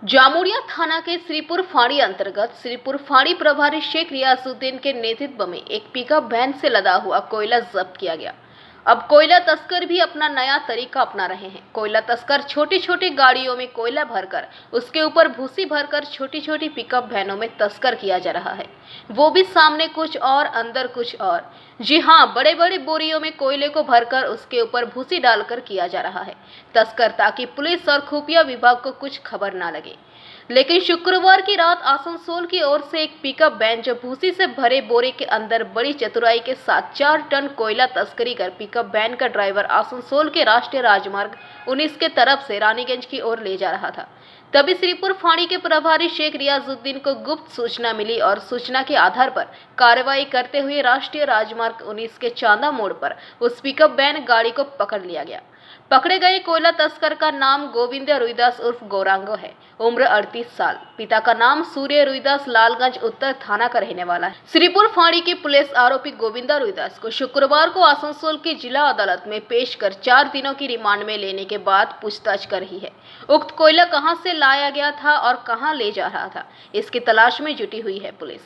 जामुरिया थाना के श्रीपुर फाड़ी अंतर्गत श्रीपुर फाड़ी प्रभारी शेख रियाजुद्दीन के नेतृत्व में एक पिकअप वैन से लदा हुआ कोयला जब्त किया गया। अब कोयला तस्कर भी अपना नया तरीका अपना रहे हैं। कोयला तस्कर छोटी छोटी गाड़ियों में कोयला भरकर उसके ऊपर भूसी भरकर छोटी छोटी पिकअप वैनों में तस्कर किया जा रहा है, वो भी सामने कुछ और अंदर कुछ और। जी हाँ, बड़े बड़े बोरियों में कोयले को भरकर उसके ऊपर भूसी डालकर किया जा रहा है तस्कर, ताकि पुलिस और खुफिया विभाग को कुछ खबर ना लगे। लेकिन शुक्रवार की रात आसनसोल की ओर से एक पिकअप वैन जो भूसी से भरे बोरे के अंदर बड़ी चतुराई के साथ 4 टन कोयला तस्करी कर पिकअप वैन का ड्राइवर आसनसोल के राष्ट्रीय राजमार्ग 19 के तरफ से रानीगंज की ओर ले जा रहा था। तभी श्रीपुर फाड़ी के प्रभारी शेख रियाजुद्दीन को गुप्त सूचना मिली और सूचना के आधार पर कार्रवाई करते हुए राष्ट्रीय राजमार्ग 19 के चांदा मोड़ पर उस पिकअप वैन गाड़ी को पकड़ लिया गया। पकड़े गए कोयला तस्कर का नाम गोविंद रुईदास उर्फ गौरांगो है। उम्र 38 साल। पिता का नाम सूर्य रुईदास लालगंज उत्तर थाना का रहने वाला है। श्रीपुर फाड़ी की पुलिस आरोपी गोविंद रुईदास को शुक्रवार को आसनसोल की जिला अदालत में पेश कर 4 दिनों की रिमांड में लेने के बाद पूछताछ कर रही है। उक्त कोयला कहां से लाया गया था और कहां ले जा रहा था, इसकी तलाश में जुटी हुई है पुलिस।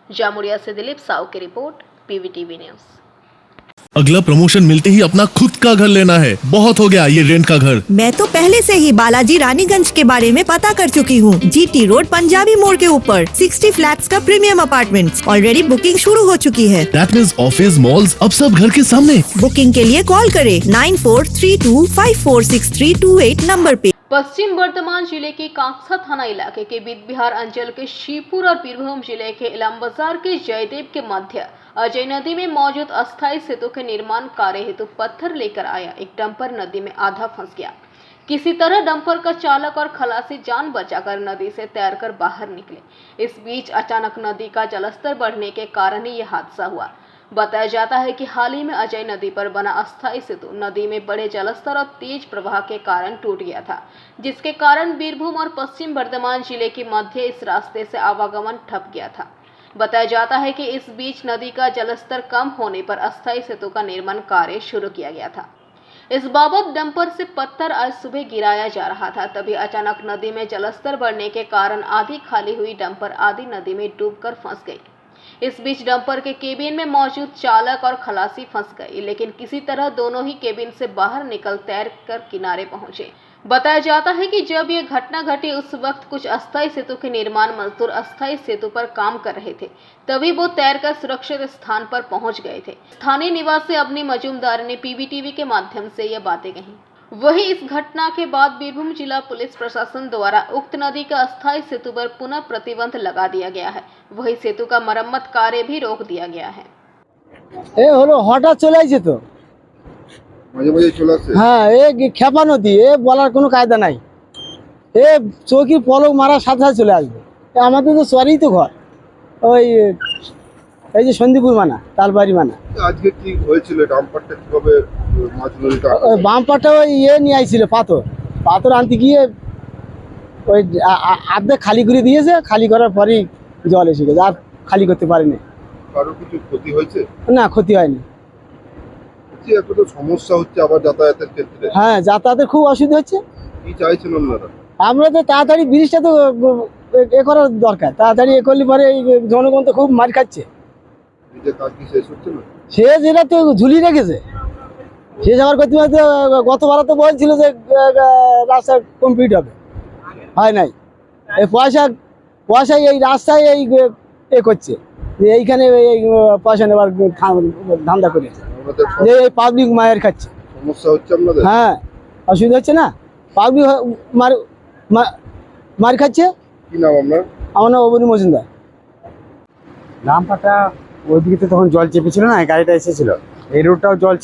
जामुरिया से दिलीप साव की रिपोर्ट, पीवीटीवी न्यूज। अगला प्रमोशन मिलते ही अपना खुद का घर लेना है। बहुत हो गया ये रेंट का घर। मैं तो पहले से ही बालाजी रानीगंज के बारे में पता कर चुकी हूँ। जीटी रोड पंजाबी मोड़ के ऊपर 60 फ्लैट्स का प्रीमियम अपार्टमेंट्स ऑलरेडी बुकिंग शुरू हो चुकी है। दैट मींस ऑफिस मॉल्स अब सब घर के सामने। बुकिंग के लिए कॉल करे 9432546328 नंबर पे। पश्चिम वर्धमान जिले के कांसा थाना इलाके के बीत बिहार अंचल के शिवपुर और बीरभूम जिले के इलाम बाजार के जयदेव के मध्य अजय नदी में मौजूद अस्थायी सेतु के निर्माण कार्य हेतु पत्थर लेकर आया एक डंपर नदी में आधा फंस गया। किसी तरह डंपर का चालक और खलासी जान बचाकर नदी से तैरकर बाहर निकले। इस बीच अचानक नदी का जलस्तर बढ़ने के कारण ही यह हादसा हुआ। बताया जाता है कि हाल ही में अजय नदी पर बना अस्थायी सेतु नदी में बड़े जलस्तर और तेज प्रवाह के कारण टूट गया था, जिसके कारण बीरभूम और पश्चिम वर्धमान जिले के मध्य इस रास्ते से आवागमन ठप गया था। बताया जाता है कि इस बीच नदी का जलस्तर कम होने पर अस्थायी सेतु का निर्माण कार्य शुरू किया गया था। इस बाबत डंपर से पत्थर आज सुबह गिराया जा रहा था, तभी अचानक नदी में जलस्तर बढ़ने के कारण आधी खाली हुई डंपर आधी नदी में डूबकर फंस गई। इस बीच डंपर के केबिन में मौजूद चालक और खलासी फंस गए, लेकिन किसी तरह दोनों ही केबिन से बाहर निकल तैरकर किनारे पहुंचे। बताया जाता है कि जब यह घटना घटी उस वक्त कुछ अस्थायी सेतु के निर्माण मजदूर अस्थायी सेतु पर काम कर रहे थे, तभी वो तैरकर सुरक्षित स्थान पर पहुंच गए थे। स्थानीय निवासी अवनी मजूमदार ने पीवीटीवी के माध्यम से ये बातें कही। वहीं इस घटना के बाद बीरभूम जिला पुलिस प्रशासन द्वारा उक्त नदी का अस्थायी सेतु पर पुनः प्रतिबंध लगा दिया गया है। वही सेतु का मरम्मत कार्य भी रोक दिया गया है। हठाৎ চলে আসছে তো মাঝে মাঝে চলে আসে। হ্যাঁ, খেপা নদী বলার কোনো কায়দা নাই। চৌকি পলক মারার সাথে সাথে চলে আসবে। আমাদের তো সরি তো ঘর ওই এই যে সন্দীপুর মানা তালবাড়ি মানা। আজকে কি হয়েছিল ডাম্পারটা কিভাবে মাছ নদীটা বাম্পারটা ওই নিয়ে আইছিল পাথর আনতে গিয়ে ওই আর্ধেক খালি করে দিয়েছে। খালি করার পরেই জল এসে গেছে, আর খালি করতে পারেনি। কারো কিছু ক্ষতি হয়েছে? না, ক্ষতি হয়নি। এখন তো সমস্যা হচ্ছে আবার যাতায়াতের ক্ষেত্রে। হ্যাঁ, যাতায়াতের খুব অসুবিধা হচ্ছে। কি চাইছেন আপনারা? আমরা তো তাড়াতাড়ি ব্রিজটা তো এ করার দরকার। তাড়াতাড়ি এ করলে পরে জনগণ তো খুব মার খাচ্ছে। ব্রিজের কাজ কি শেষ হচ্ছে না? সে যেটা তো ঝুলি রেখেছে, সে যাওয়ার করতে গতবার তো বলছিল যে রাস্তা কমপ্লিট হবে, হয় নাই। এই পয়সা এই রাস্তায় এই এ করছে যে এইখানে এই পয়সা নেবার ধান্দা করেছে, যে এই পাবলিক মায়ের খাচ্ছে। সমস্যা হচ্ছে আপনাদের? হ্যাঁ, অসুবিধা হচ্ছে না, পাবলিক মার খাচ্ছে। কি নাম আপনার? আমার নাম অবনী মজুমদার। রামপাটা ওইদিকে তো তখন জল চেপেছিল না, গাড়িটা এসেছিল, এই রোডটাও জল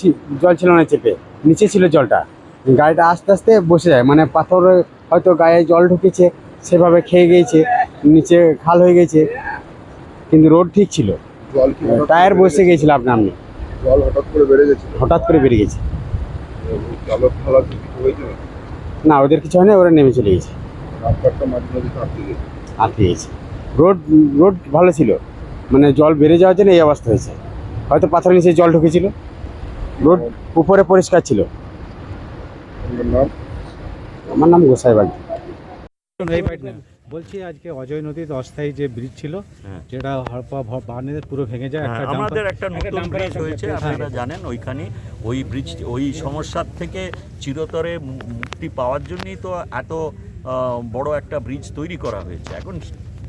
ছিল না, চেপে নিচে ছিল জলটা। গাড়িটা আস্তে আস্তে বসে যায়, মানে পাথর হয়তো গায়ে জল ঢুকেছে, সেভাবে খেয়ে গিয়েছে, নিচে খাল হয়ে গেছে, কিন্তু রোড ঠিক ছিল। জল কি হঠাৎ টায়ার করে বসে গিয়েছিল আপনি জল হঠাৎ করে বেড়ে গেছে? হঠাৎ করে বেরিয়ে গেছে। চালক ফালাক কিছু হয়েছে না? না, ওদের কিছু হয়নি, ওরা নেমে চলে গেছে, রাস্তাটা মাঝে মাঝে আটকে গেছে। আটকে গেছে। রোড রোড ভালো ছিল, মানে জল বেড়ে যাওয়ার জন্য এই অবস্থা হয়েছে। হয়তো পাথরের নিচে জল ঢুকেছিল, রোড উপরে পরিষ্কার ছিল। আপনার নাম? আমার নাম গোসাই বাগদি। বলছি আজকে অজয় নদীতে অস্থায়ী যে ব্রিজ ছিল, যেটা হরপা বানে পুরো ভেঙে যায়, একটা আমাদের একটা নতুন ব্রিজ হয়েছে, আপনারা জানেন। ওইখানে ওই ব্রিজ, ওই সমস্যার থেকে চিরতরে মুক্তি পাওয়ার জন্যই তো এত বড় একটা ব্রিজ তৈরি করা হয়েছে। এখন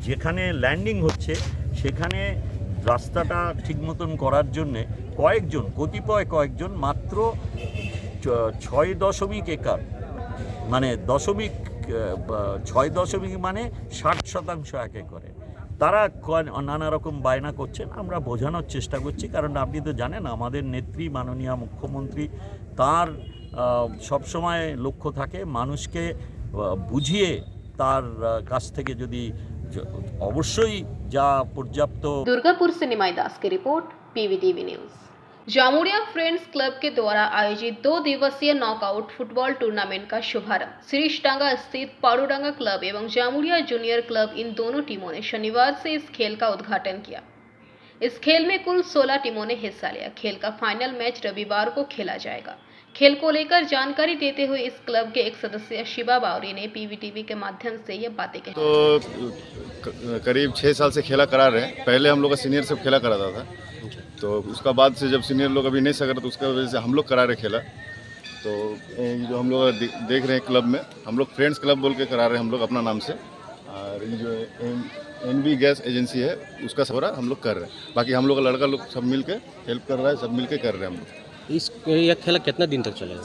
যেখানে ল্যান্ডিং হচ্ছে সেখানে রাস্তাটা ঠিক মতন করার জন্যে কয়েকজন মাত্র 6 একর, মানে 6 মানে 60% এক একরে তারা নানা রকম বায়না করছেন। আমরা বোঝানোর চেষ্টা করছি, কারণ আপনি তো জানেন আমাদের নেত্রী মাননীয় মুখ্যমন্ত্রী, তার সবসময় লক্ষ্য থাকে মানুষকে বুঝিয়ে তার কাছ থেকে যদি অবশ্যই যা পর্যাপ্ত। दुर्गापुर से निमाई दास की report, PVTV news. Jamuria friends club के द्वारा आयोजित 2 दिवसीय नॉकआउट फुटबॉल टूर्नामेंट का शुभारंभ सिरिशडांगा स्थित पारूडांगा क्लब एवं जामुड़िया जूनियर क्लब इन दोनों टीमों ने शनिवार से इस खेल का उद्घाटन किया। इस खेल में कुल 16 टीमों ने हिस्सा लिया। खेल का फाइनल मैच रविवार को खेला जाएगा। खेल को लेकर जानकारी देते हुए इस क्लब के एक सदस्य शिवा बावरी ने पीवीटीवी के माध्यम से ये बातें कही। तो करीब 6 साल से खेला करा रहे हैं। पहले हम लोग का सीनियर सब खेला कराता था, तो उसका बाद से जब सीनियर लोग अभी नहीं सक रहे तो उसका वजह से हम लोग करा रहे खेला। तो जो हम लोग देख रहे हैं क्लब में, हम लोग फ्रेंड्स क्लब बोल के करा रहे हैं हम लोग अपना नाम से। और ये जो NV गैस एजेंसी है उसका सवरा हम लोग कर रहे हैं। बाकी हम लोग का लड़का लोग सब मिल के हेल्प कर रहा है, सब मिल के कर रहे हैं हम लोग। यह खेला कितना दिन तक चलेगा?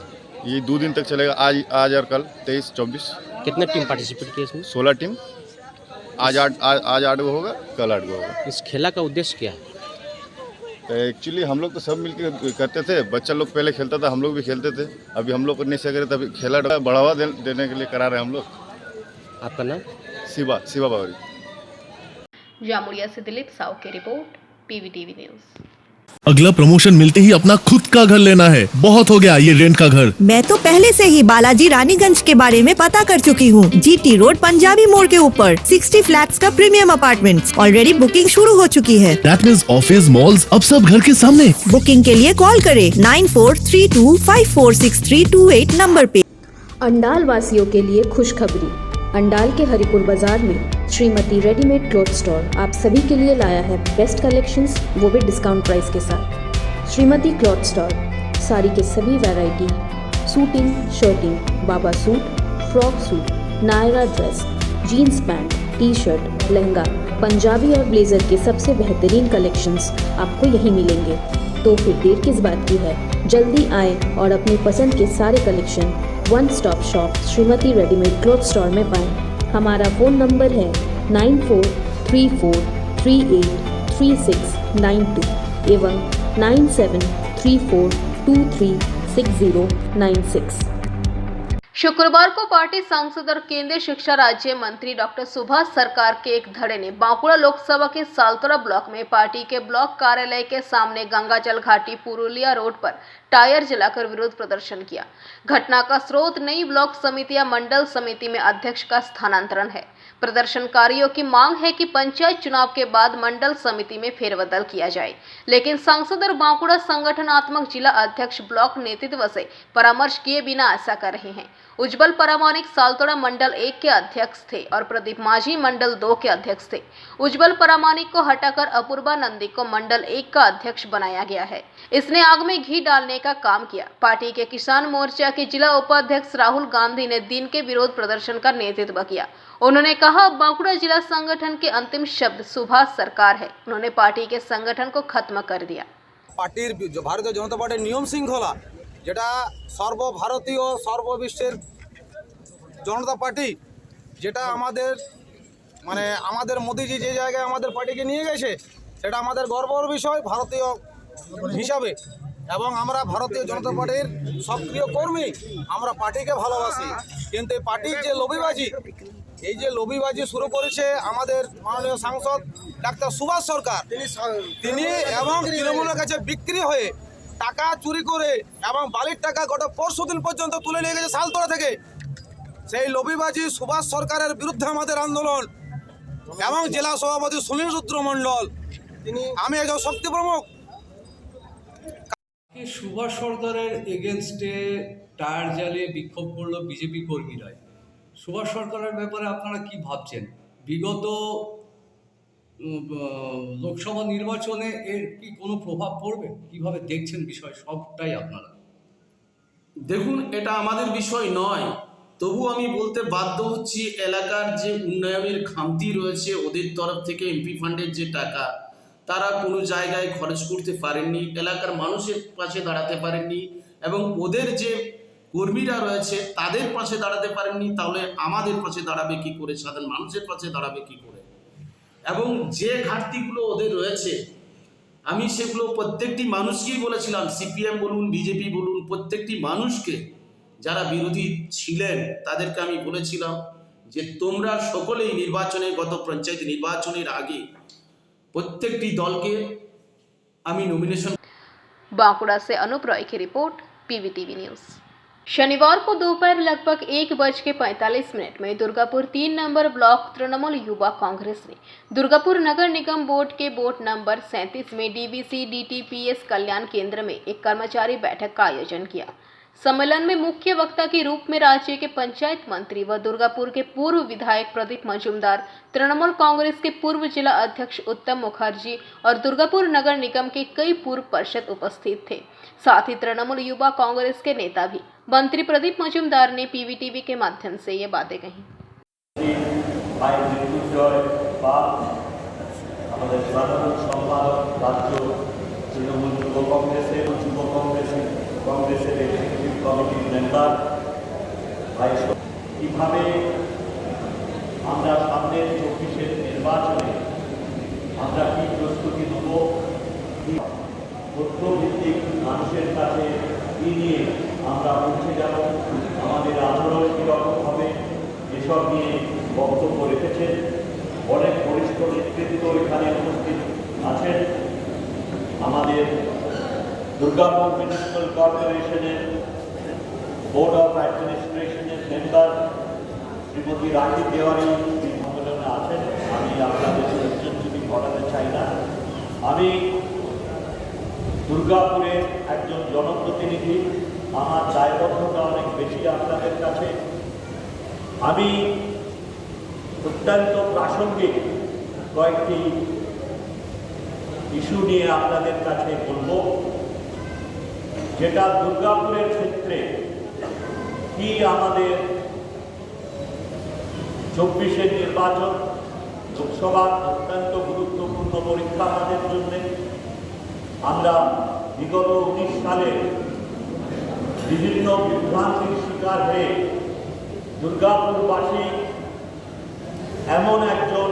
ये 2 दिन तक चलेगा, आज और कल 23-24। कितने टीम पार्टिसिपेट किए इसमें? 16 टीम। आज 8 गो होगा, कल 8 गो होगा। इस खेला का उद्देश्य क्या है? एक्चुअली हम लोग तो सब मिलकर करते थे। बच्चा लोग पहले खेलता था, हम लोग भी खेलते थे। अभी हम लोग नहीं सक रहे, तभी खेला बढ़ावा देने के लिए करा रहे हैं हम लोग। आपका नाम? शिवा बावरी। जामुड़िया से दिलीप साव की रिपोर्ट, पीवीटीवी न्यूज। अगला प्रमोशन मिलते ही अपना खुद का घर लेना है, बहुत हो गया ये रेंट का घर। मैं तो पहले से ही बालाजी रानीगंज के बारे में पता कर चुकी हूँ। GT रोड पंजाबी मोड़ के ऊपर 60 फ्लैट्स का प्रीमियम अपार्टमेंट्स। ऑलरेडी बुकिंग शुरू हो चुकी है। दैट मींस ऑफिस, मॉल्स, अब सब घर के सामने। बुकिंग के लिए कॉल करें 9432546328 नंबर पे। अंडाल वासियों के लिए खुशखबरी। अंडाल के हरिपुर बाजार में श्रीमती रेडीमेड क्लॉथ स्टोर आप सभी के लिए लाया है बेस्ट कलेक्शंस, वो भी डिस्काउंट प्राइस के साथ। श्रीमती क्लॉथ स्टोर साड़ी के सभी वैरायटी, सूटिंग, शर्टिंग, बाबा suit, frock suit, Naira dress, jeans pant, T shirt, lehenga, Punjabi और ब्लेजर के सबसे बेहतरीन कलेक्शंस आपको यहीं मिलेंगे। तो फिर देर किस बात की है, जल्दी आए और अपनी पसंद के सारे collection one stop shop Shrimati readymade cloth store में पाएं। हमारा फ़ोन नंबर है 9434383692 एवं 9734236096। शुक्रवार को पार्टी सांसद और केंद्रीय शिक्षा राज्य मंत्री डॉक्टर सुभाष सरकार के एक धड़े ने बांकुड़ा लोकसभा के सालतोरा ब्लॉक में पार्टी के ब्लॉक कार्यालय के सामने गंगाजल घाटी पुरुलिया रोड पर टायर जलाकर विरोध प्रदर्शन किया। घटना का स्रोत नई ब्लॉक समिति या मंडल समिति में अध्यक्ष का स्थानांतरण है। प्रदर्शनकारियों की मांग है कि पंचायत चुनाव के बाद मंडल समिति में फेरबदल किया जाए, लेकिन सांसद और बांकुड़ा संगठनात्मक जिला अध्यक्ष ब्लॉक नेतृत्व से परामर्श किए बिना ऐसा कर रहे हैं। उज्जवल परामानिक सालतोड़ा मंडल 1 के अध्यक्ष थे और प्रदीप माझी मंडल 2 के अध्यक्ष थे। उज्जवल परामानिक को हटाकर अपूर्वा नंदी को मंडल 1 का अध्यक्ष बनाया गया है। इसने आग में घी डालने का काम किया। पार्टी के किसान मोर्चा के जिला उपाध्यक्ष राहुल गांधी ने दिन के विरोध प्रदर्शन का नेतृत्व किया। उन्होंने कहा, बांकुड़ा जिला संगठन के अंतिम शब्द सुभाष सरकार है। उन्होंने पार्टी के संगठन को खत्म कर दिया। पार्टिर जो भारतीय जनता पार्टी नियम श्रृंखला যেটা সর্বভারতীয় সর্ববিশ্বের জনতা পার্টি, যেটা আমাদের মানে আমাদের মোদিজি যে জায়গায় আমাদের পার্টিকে নিয়ে গেছে সেটা আমাদের গর্বের বিষয় ভারতীয় হিসাবে। এবং আমরা ভারতীয় জনতা পার্টির সক্রিয় কর্মী, আমরা পার্টিকে ভালোবাসি, কিন্তু এই পার্টির যে লবিবাজি, এই যে লবিবাজি শুরু করেছে আমাদের মাননীয় সাংসদ ডাক্তার সুভাষ সরকার, তিনি এবং তৃণমূলের কাছে বিক্রি হয়ে টাকা চুরি করে এবং বালির টাকা গত পরশুদিন পর্যন্ত তুলে নিয়ে গেছে শালতোড়া থেকে। সেই লবিবাজি সুভাষ সরকারের বিরুদ্ধে আমাদের আন্দোলন এবং জেলা সভাপতি সুনীল রুদ্র মণ্ডল, আমি একজন শক্তি প্রমুখ। সুভাষ সরকারের এগেনস্টে টায়ার জ্বালিয়ে বিক্ষোভ করলো বিজেপি কর্মীরাই। সুভাষ সরকারের ব্যাপারে আপনারা কি ভাবছেন? বিগত লোকসভা নির্বাচনে এর কি কোনো প্রভাব পড়বে? কিভাবে দেখছেন বিষয় সবটাই আপনারা? দেখুন, এটা আমাদের বিষয় নয়, তবু আমি বলতে বাধ্য হচ্ছি, এলাকার যে উন্নয়নের খামতি রয়েছে ওদের তরফ থেকে এমপি ফান্ডের যে টাকা তারা কোনো জায়গায় খরচ করতে পারেননি, এলাকার মানুষের পাশে দাঁড়াতে পারেননি এবং ওদের যে কর্মীরা রয়েছে তাদের পাশে দাঁড়াতে পারেননি। তাহলে আমাদের পাশে দাঁড়াবে কি করে, সাধারণ মানুষের পাশে দাঁড়াবে কি করে? এবং যে ঘাটতিগুলো ওদের রয়েছে আমি সেগুলো প্রত্যেকটি মানুষকেই বলেছিলাম, সিপিএম বলুন বিজেপি বলুন, প্রত্যেকটি মানুষকে যারা বিরোধী ছিলেন তাদেরকে আমি বলেছিলাম যে তোমরা সকলেই নির্বাচনের, গত পঞ্চায়েত নির্বাচনের আগে प्रत्येकटी दल के आमी नॉमिनेशन। बांकुड़ा से अनूप रॉय की रिपोर्ट, पीवीटीवी न्यूज। शनिवार को दोपहर लगभग 1:45 में दुर्गापुर 3 नंबर ब्लॉक तृणमूल युवा कांग्रेस ने दुर्गापुर नगर निगम बोर्ड के बोर्ड नंबर 37 में डीवीसी डीटीपीएस कल्याण केंद्र में एक कर्मचारी बैठक का आयोजन किया। सम्मेलन में मुख्य वक्ता के रूप में राज्य के पंचायत मंत्री व दुर्गापुर के पूर्व विधायक प्रदीप मजूमदार, तृणमूल कांग्रेस के पूर्व जिला अध्यक्ष उत्तम मुखर्जी और दुर्गापुर नगर निगम के कई पूर्व पार्षद उपस्थित थे। साथ ही तृणमूल युवा कांग्रेस के नेता भी। मंत्री प्रदीप मजूमदार ने पीवीटीवी के माध्यम से ये बातें कही। কংগ্রেসের এক্সিকিউটিভ কমিটির মেম্বার ভাই, কীভাবে আমরা সামনের 24-এর নির্বাচনে আমরা কী প্রস্তুতি নেব, তথ্যভিত্তিক মানুষের কাছে কী নিয়ে আমরা পৌঁছে যাব, আমাদের আচরণ কীরকম হবে, এসব নিয়ে বক্তব্য রেখেছেন। অনেক বরিষ্ঠ নেতৃত্ব এখানে উপস্থিত আছেন। আমাদের Durgapur municipal corporation board of administration member Shrimati Rakhi Tiwari सम्मेलन आছেন। আমি আপনাদের পরিচয় করাতে চাই না, আমি দুর্গাপুরের একজন জনপ্রতিনিধি, আমার দায়বদ্ধতা অনেক বেশি আপনাদের কাছে। আমি অত্যন্ত প্রাসঙ্গিক কয়েকটি ইস্যু নিয়ে আপনাদের কাছে বলবো, যেটা দুর্গাপুরের ক্ষেত্রে কি আমাদের 24-এর নির্বাচন লোকসভা অত্যন্ত গুরুত্বপূর্ণ পরীক্ষা আমাদের জন্য। আমরা বিগত 19 সালে বিভিন্ন বিভ্রান্তির শিকার হয়ে দুর্গাপুরবাসী এমন একজন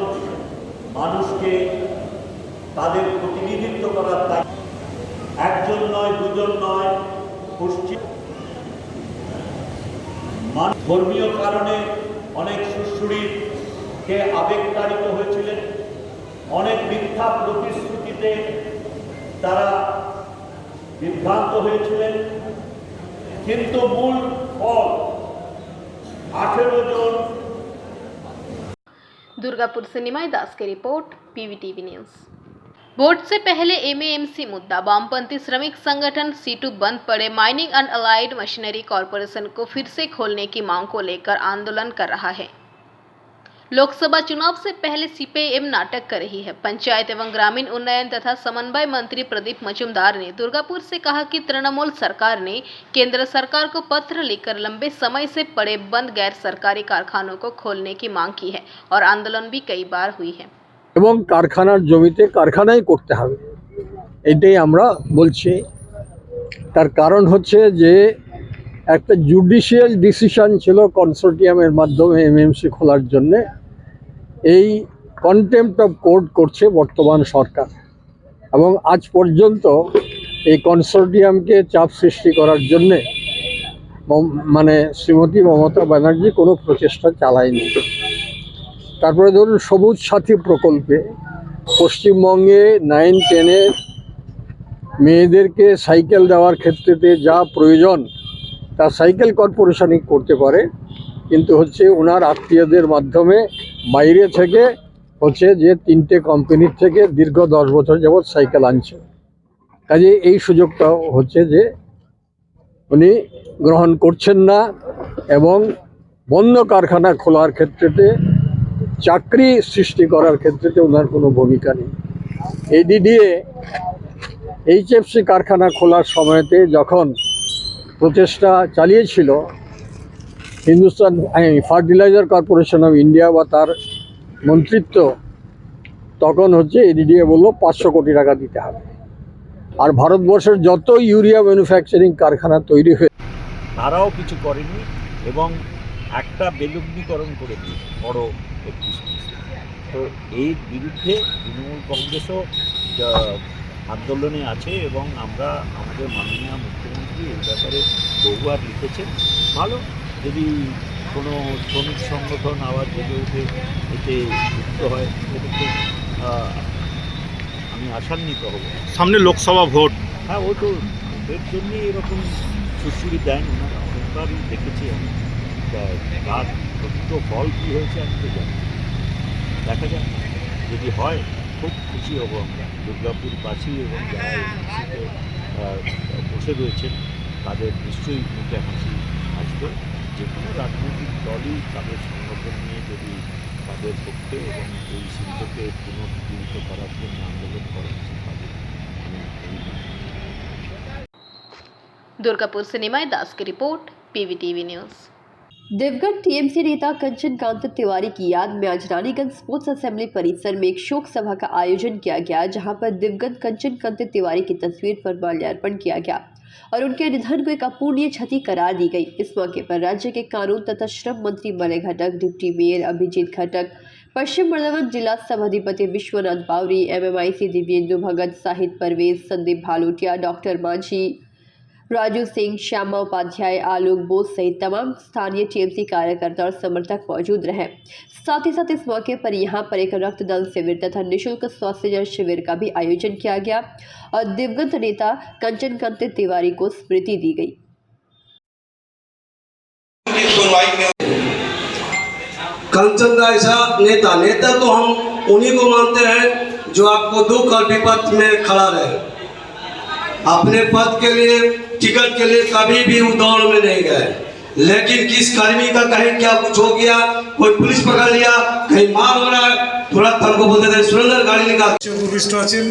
মানুষকে তাদের প্রতিনিধিত্ব করার দায়িত্ব, একজন নয় দুজন নয়, পশ্চিম ধর্মীয় কারণে অনেক সুশ্রীকে আবেগতাড়িত হয়েছিলেন, অনেক মিথ্যা প্রতিশ্রুতিতে তারা বিভ্রান্ত হয়েছিলেন, কিন্তু মূল ফল 18 জন। दुर्गापुर से निमाई दास की रिपोर्ट, पीवीटीवी न्यूज। वोट से पहले एमएएमसी मुद्दा। वामपंथी श्रमिक संगठन सीटू बंद पड़े mining and allied machinery corporation को फिर से खोलने की मांग को लेकर आंदोलन कर रहा है। लोकसभा चुनाव से पहले सीपीआईएम नाटक कर रही है। पंचायत एवं ग्रामीण उन्नयन तथा समन्वय मंत्री प्रदीप मजूमदार ने दुर्गापुर से कहा कि तृणमूल सरकार ने केंद्र सरकार को पत्र लिखकर लंबे समय से पड़े बंद गैर सरकारी कारखानों को खोलने की मांग की है और आंदोलन भी कई बार हुई है। এবং কারখানার জমিতে কারখানাই করতে হবে, এটাই আমরা বলছি। তার কারণ হচ্ছে যে একটা জুডিশিয়াল ডিসিশন ছিল কনসোর্টিয়ামের মাধ্যমে এমএমসি খোলার জন্য, এই কন্টেম্প্ট অফ কোর্ট করছে বর্তমান সরকার এবং আজ পর্যন্ত এই কনসোর্টিয়ামকে চাপ সৃষ্টি করার জন্যে মানে শ্রীমতী মমতা ব্যানার্জি কোনো প্রচেষ্টা চালায়নি। তারপরে ধরুন সবুজ সাথী প্রকল্পে পশ্চিমবঙ্গে 9-10-এর মেয়েদেরকে সাইকেল দেওয়ার ক্ষেত্রেতে যা প্রয়োজন তা সাইকেল কর্পোরেশনই করতে পারে, কিন্তু হচ্ছে ওনার আত্মীয়দের মাধ্যমে বাইরে থেকে হচ্ছে যে 3টে কোম্পানির থেকে দীর্ঘ 10 বছর যাবৎ সাইকেল আনছে। কাজে এই সুযোগটা হচ্ছে যে উনি গ্রহণ করছেন না এবং বন্ধ কারখানা খোলার ক্ষেত্রেতে চাকরি সৃষ্টি করার ক্ষেত্রেতে ওনার কোনো ভূমিকা নেই। এডিডিএ এইচএফসি কারখানা খোলার সময়তে যখন প্রচেষ্টা চালিয়েছিল Hindustan fertiliser corporation of India বা তার মন্ত্রিত্ব, তখন হচ্ছে এডিডিএ বলল 500 কোটি টাকা দিতে হবে। আর ভারতবর্ষের যত ইউরিয়া ম্যানুফ্যাকচারিং কারখানা তৈরি হয়ে তারাও কিছু করেনি এবং একটা বেলুগ্নিকরণ করে দিয়েছে বড় একটি সমস্যা। তো এর বিরুদ্ধে তৃণমূল কংগ্রেসও আন্দোলনে আছে এবং আমরা আমাদের মাননীয় মুখ্যমন্ত্রী এই ব্যাপারে বহুবার লিখেছেন। ভালো যদি কোনো শ্রমিক সংগঠন আবার জেগে উঠে এতে যুক্ত হয়, সেটা তো আমি আশান্বিত হব। সামনে লোকসভা ভোট, হ্যাঁ ও তো এর জন্যই এরকম সুশ্রী দেন ওনারা, অনেকবারই দেখেছি আমি। তার প্রকৃত ফল কী হয়েছে আমি তো জানি, দেখা যাক যদি হয় খুব খুশি হব আমরা। দুর্গাপুরবাসী এবং যারা এনসিতে বসে রয়েছেন তাদের নিশ্চয়ই মুখে হাসি আসবে। যে কোনো রাজনৈতিক দলই তাদের সংগঠন নিয়ে যদি তাদের পক্ষে এবং এই শিল্পকে পুনর্জীবিত করার জন্য আন্দোলন করেন, তাদের दुर्गापुर से निमाई दास की report, PVTV news. Deogarh TMC नेता कंचन कांत तिवारी की याद में आज रानीगंज स्पोर्ट्स असेंबली परिसर में एक शोक सभा का आयोजन किया गया, जहां पर दिवंगत कंचन कांत तिवारी की तस्वीर पर माल्यार्पण किया गया और उनके निधन को एक अपूर्णीय क्षति करार दी गई। इस मौके पर राज्य के कानून तथा श्रम मंत्री मलय घटक, डिप्टी मेयर अभिजीत घटक, पश्चिम बर्धमान जिला सभाधिपति विश्वनाथ बावरी, MMIC दिव्येंदु भगत, साहिद परवेज, संदीप भालोटिया, डॉक्टर मांझी, राजू सिंह, श्यामा उपाध्याय, आलोक बोस सहित तमाम स्थानीय टीएमसी कार्यकर्ता और समर्थक मौजूद रहे। साथ ही साथ इस मौके पर यहां पर एक रक्तदान शिविर तथा निःशुल्क स्वास्थ्य जांच शिविर का भी आयोजन किया गया और दिवंगत नेता कंचन कांत तिवारी को स्मृति दी गई। कंचन का ऐसा नेता तो हम उन्हीं को मानते हैं जो आपको दुख और विपद में खड़ा रहे। अपने पद के लिए, टिकट के लिए कभी भी दौड़ में नहीं गए, लेकिन किस कर्मी का कहीं क्या कुछ हो गया, कोई पुलिस पकड़ लिया, कहीं मार हो रहा है, तुरंत हमको बोलते थे सुरेंद्र गाड़ी निकाल। উপবিষ্ট আছেন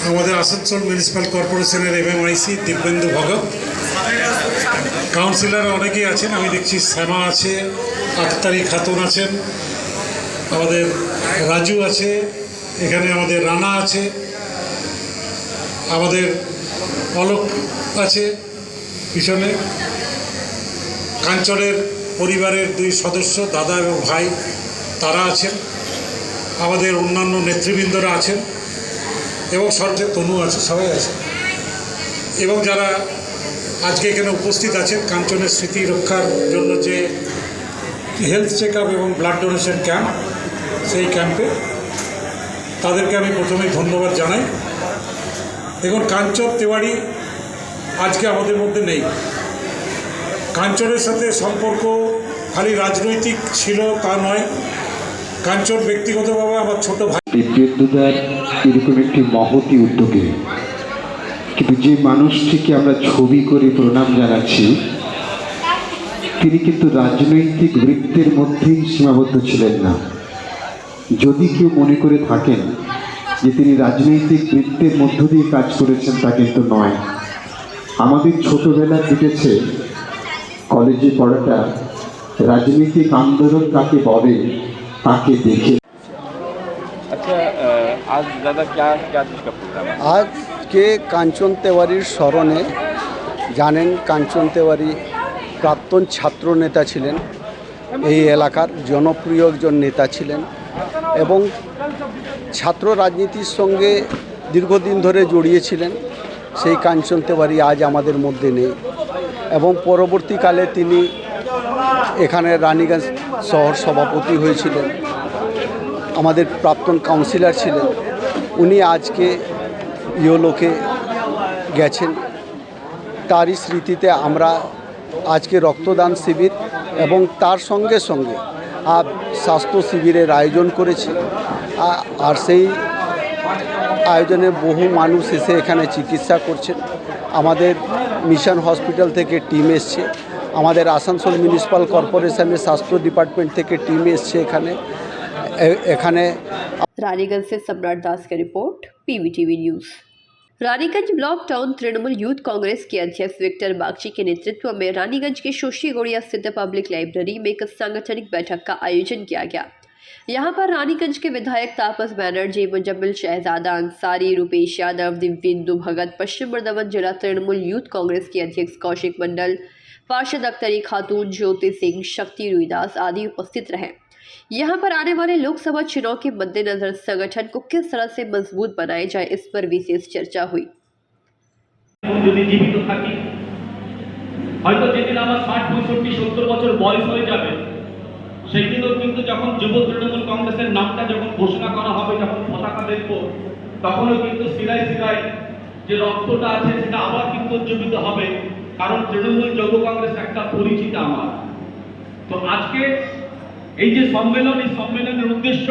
আমাদের আসানসোল মিউনিসিপ্যাল কর্পোরেশনের MMIC দিব্যেন্দু ভগত, কাউন্সিলর অনেকেই আছেন, আমি দেখছি শ্যামা আছে, আখতারি খাতুন আছেন, আমাদের রাজু আছে, এখানে আমাদের রানা আছে, আমাদের অলোক আছে পিছনে, কাঞ্চনের পরিবারের 2 সদস্য দাদা এবং ভাই তারা আছেন, আমাদের অন্যান্য নেতৃবৃন্দরা আছেন এবং সর্বশেষ তনু আছে, সবাই আছে এবং যারা আজকে এখানে উপস্থিত আছেন কাঞ্চনের স্মৃতি রক্ষার জন্য যে হেলথ চেক আপ এবং ব্লাড ডোনেশন ক্যাম্প, সেই ক্যাম্পে তাদেরকে আমি প্রথমেই ধন্যবাদ জানাই। দেখুন, কাঞ্চন তিওয়ারি আজকে আমাদের মধ্যে নেই। কাঞ্চনের সাথে সম্পর্ক খালি রাজনৈতিক ছিল তা নয়, কাঞ্চন ব্যক্তিগতভাবে আমার ছোট ভাই। দিব্যেন্দুদার এরকম একটি মহতি উদ্যোগে, কিন্তু যে মানুষটিকে আমরা ছবি করে প্রণাম জানাচ্ছি তিনি কিন্তু রাজনৈতিক বৃত্তের মধ্যেই সীমাবদ্ধ ছিলেন না। যদি কেউ মনে করে থাকেন যে তিনি রাজনৈতিক বৃত্তের মধ্য দিয়ে কাজ করেছেন, তা কিন্তু নয়। আমাদের ছোটবেলা কেটেছে কলেজে পড়াটা রাজনৈতিক আন্দোলন কাকে বলে তাকে দেখে। আচ্ছা, আজ দাদা आज के कांचन तिवारीर स्मरणे, जानें कांचन तिवारी प्राक्तन छात्र नेता छिलेन, এই এলাকার জনপ্রিয় একজন নেতা ছিলেন এবং ছাত্র রাজনীতির সঙ্গে দীর্ঘদিন ধরে জড়িয়ে ছিলেন সেই কাঞ্চন তেওয়ারি আজ আমাদের মধ্যে নেই এবং পরবর্তীকালে তিনি এখানে রানীগঞ্জ শহর সভাপতি হয়েছিলেন, আমাদের প্রাক্তন কাউন্সিলর ছিলেন। উনি আজকে ইয়োলোকে গেছেন, তারই স্মৃতিতে আমরা আজকে রক্তদান শিবির এবং তার সঙ্গে সঙ্গে স্বাস্থ্য শিবিরের আয়োজন করেছি। আর সেই আয়োজনে বহু মানুষ এসে এখানে চিকিৎসা করছেন। আমাদের মিশন হসপিটাল থেকে টিম এসছে, আমাদের আসানসোল মিউনিসিপ্যাল কর্পোরেশনের স্বাস্থ্য ডিপার্টমেন্ট থেকে টিম এসছে এখানে। रानीगंज से सम्राट दास की report, PVTV news. Raniganj block town Trinamool youth Congress के अध्यक्ष विक्टर बागची के नेतृत्व में रानीगंज के शोशी गोड़िया स्थित पब्लिक लाइब्रेरी में एक सांगठनिक बैठक का आयोजन किया गया। यहां पर रानीगंज के विधायक तापस बैनर्जी, मुजम्मिल शहजादा अंसारी, रूपेश यादव, दिव्येंदु भगत, पश्चिम बर्धमान जिला तृणमूल यूथ कांग्रेस के अध्यक्ष कौशिक मंडल, पार्षद अख्तरी खातून, ज्योति सिंह, शक्ति रुईदास आदि उपस्थित रहे। यहां पर आने वाले लोकसभा चुनाव के मद्देनजर संगठन को किस तरह से मजबूत बनाया जाए, इस पर विशेष चर्चा हुई। যদি জীবিত থাকি, হয়তো যেদিন আমার 60, 65, 70 বছর বয়স হয়ে যাবে, সেই দিনও কিন্তু যখন যুব তৃণমূল কংগ্রেসের নামটা যখন ঘোষণা করা হবে, যখন পতাকা দেখব, তখনও কিন্তু শিরায় শিরায় যে রক্তটা আছে সেটা আবার কিন্তু উজ্জীবিত হবে, কারণ তৃণমূল যুব কংগ্রেস একটা পরিচিত আমার। তো আজকে এই যে সম্মেলন, এই সম্মেলনের উদ্দেশ্য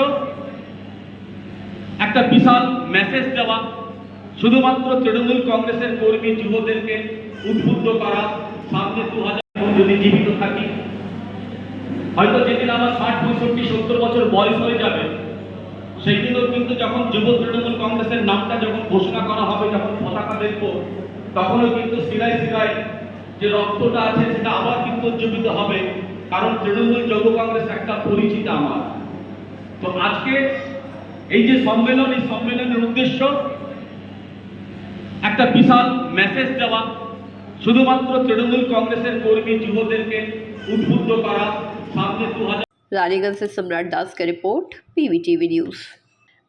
একটা বিশাল মেসেজ দেওয়া, শুধুমাত্র তৃণমূল কংগ্রেসের কর্মী যুবদেরকে উদ্বুদ্ধ করা। সামনে 2000 যদি জীবিত থাকি, হয়তো যেদিন আমার 60, 65, 70 বছর বয়স হয়ে যাবে, সেই দিনও কিন্তু যখন যুব তৃণমূল কংগ্রেসের নামটা যখন ঘোষণা করা হবে, যখন পতাকা দেখব, তখনও কিন্তু শিরায় শিরায় যে রক্তটা আছে সেটা আবার কিন্তু উজ্জীবিত হবে, কারণ তৃণমূল যুব কংগ্রেস একটা পরিচিত আমার। তো আজকে এই যে সম্মেলন, এই সম্মেলনের উদ্দেশ্য একটা বিশাল মেসেজ দেওয়া, শুধুমাত্র তৃণমূল কংগ্রেসের কর্মী যুবদেরকে উদ্বুদ্ধ করা। সামনে 2000। रानीगंज से सम्राट दास की रिपोर्ट, पीवीटीवी न्यूज।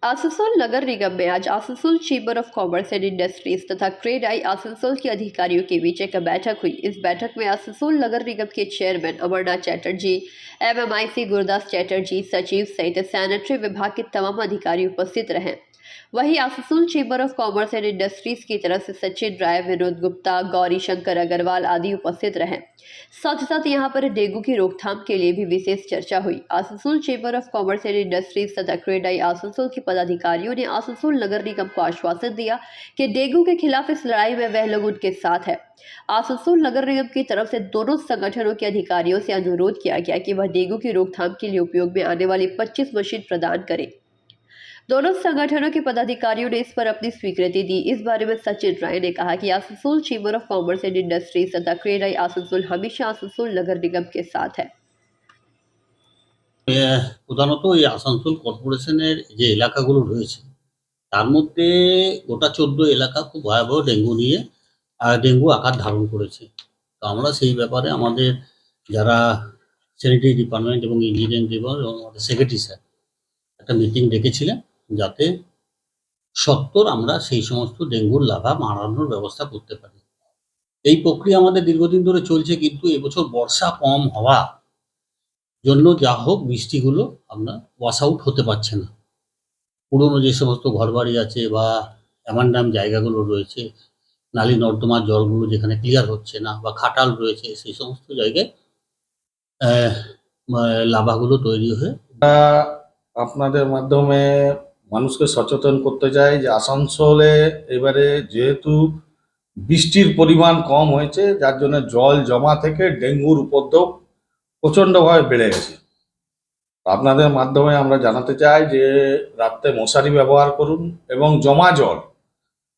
आसनसोल नगर निगम में आज Asansol chamber of commerce and industries तथा क्रेड आई आसनसोल के अधिकारियों के बीच एक बैठक हुई। इस बैठक में आसनसोल नगर निगम के चेयरमैन अमरनाथ चैटर्जी, एमएमआईसी गुरदास चैटर्जी, सचिव सहित सैनिटरी विभाग के तमाम अधिकारी उपस्थित रहे। वहीं Asansol chamber of commerce and industries की तरफ से सचिन राय, विनोद गुप्ता, गौरी शंकर अग्रवाल आदि उपस्थित रहे। साथ ही साथ यहां पर डेंगू की रोकथाम के लिए भी विशेष चर्चा हुई। Asansol chamber of commerce and industries तथा क्रेड आई आसनसोल के पदाधिकारियों ने आसनसोल नगर निगम को आश्वासन दिया कि डेंगू के खिलाफ इस लड़ाई में वह लोग उनके साथ है। आसनसोल नगर निगम की तरफ से दोनों संगठनों के अधिकारियों से अनुरोध किया गया कि वह डेंगू की रोकथाम के लिए उपयोग में आने वाली 25 मशीन प्रदान करें। दोनों संगठनों के पदाधिकारियों ने इस पर अपनी स्वीकृति दी। इस बारे में सचिन राय ने कहा कि Asansol chamber of commerce and industries तथा क्रेड आई आसनसोल हमेशा आसनसोल नगर निगम के साथ है। প্রধানত এই আসানসোল কর্পোরেশনের যে এলাকাগুলো রয়েছে তার মধ্যে গোটা 14 এলাকা খুব ভয়াবহ ডেঙ্গু আকার ধারণ করেছে। তো আমরা সেই ব্যাপারে আমাদের যারা স্যানিটারি ডিপার্টমেন্ট এবং ইঞ্জিনিয়ারিং ডিপার্টমেন্ট এবং আমাদের সেক্রেটারি স্যার একটা মিটিং ডেকেছিলেন, যাতে সত্বর আমরা সেই সমস্ত ডেঙ্গুর লাভা মারানোর ব্যবস্থা করতে পারি। এই প্রক্রিয়া আমাদের দীর্ঘদিন ধরে চলছে, কিন্তু এবছর বর্ষা কম হওয়া জন্য যা হোক বৃষ্টিগুলো আমরা ওয়াশ আউট হতে পারছে না। পুরনো যে সমস্ত ঘরবাড়ি আছে বা অ্যাবান্ডাম জায়গাগুলো রয়েছে, নালী নর্দমার জলগুলো যেখানে ক্লিয়ার হচ্ছে না বা খাটাল রয়েছে, সেই সমস্ত জায়গায় লাভাগুলো তৈরি হয়ে আপনাদের মাধ্যমে মানুষকে সচেতন করতে চাই যে আসানসোলে এবারে যেহেতু বৃষ্টির পরিমাণ কম হয়েছে, যার জন্য জল জমা থেকে ডেঙ্গুর উপদ্রব প্রচণ্ডভাবে বেড়ে গেছে। আপনাদের মাধ্যমে আমরা জানাতে চাই যে রাত্রে মশারি ব্যবহার করুন এবং জমা জল